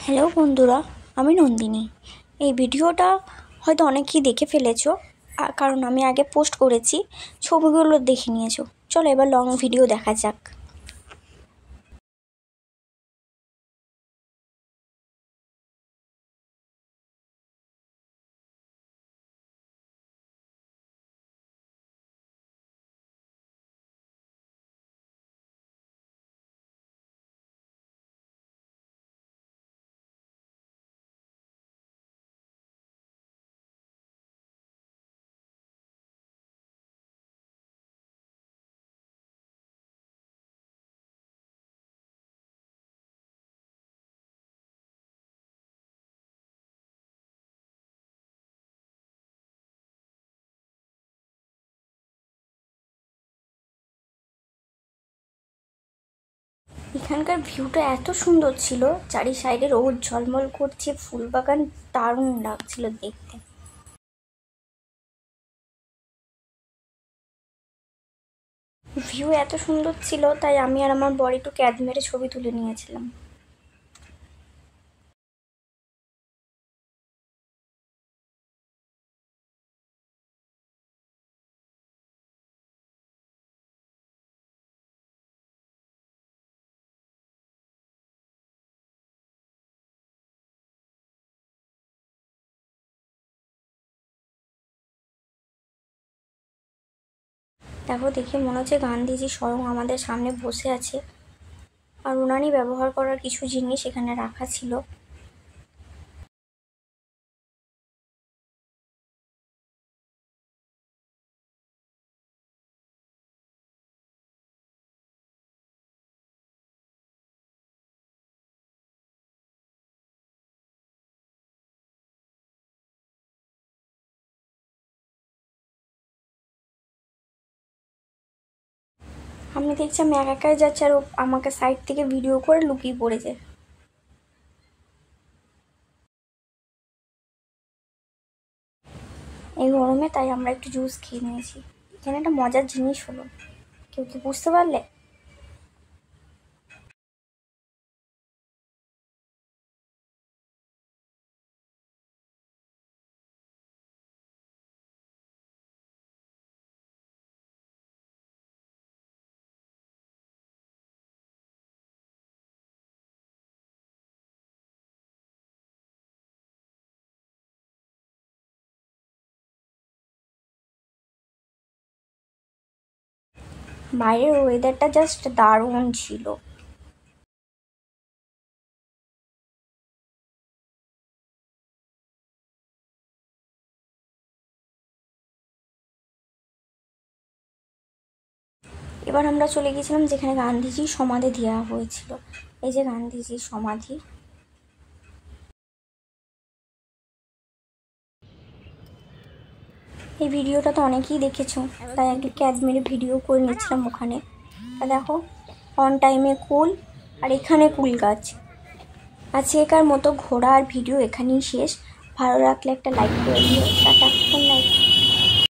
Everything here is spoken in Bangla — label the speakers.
Speaker 1: হ্যালো বন্ধুরা, আমি নন্দিনী। এই ভিডিওটা হয়তো অনেকেই দেখে ফেলেছো, কারণ আমি আগে পোস্ট করেছি। ছবিগুলো দেখে নিয়েছো। চলো এবার লং ভিডিও দেখা যাক। এখানকার ভিউটা এত সুন্দর ছিল, চারি সাইডে রোদ ঝলমল করছে, ফুল বাগান, দারুণ লাগছিল দেখতে। ভিউ এত সুন্দর ছিল, তাই আমি আর আমার বর একটু ক্যাদ মেরে ছবি তুলে নিয়েছিলাম। দেখো, দেখে মনে হচ্ছে গান্ধীজি স্বয়ং আমাদের সামনে বসে আছে, আর উনারই ব্যবহার করার কিছু জিনিস এখানে রাখা ছিল। আমি দেখছি আমি একাই যাচ্ছি, আর ও আমাকে সাইড থেকে ভিডিও করে লুকিয়ে পড়েছে। এই গরমে তাই আমরা একটু জুস খেয়ে নিয়েছি। এখানে একটা মজার জিনিস হলো, কেউ কি বুঝতে পারলে? বাইরের ওয়েদারটা জাস্ট দারুণ ছিল। এবার আমরা চলে গেছিলাম যেখানে গান্ধীজির সমাধি দেওয়া হয়েছিল। এই যে গান্ধীজির সমাধি। এই ভিডিওটা তো অনেকেই দেখেছো, তাই একটু ক্যাদ মেরে ভিডিও করে নিচ্ছিলাম ওখানে। আর দেখো, অন টাইমে কুল, আর এখানে কুল গাছ। আজকেকার মতো ঘোরা আর ভিডিও এখানেই শেষ। ভালো লাগলে একটা লাইক করে দিও।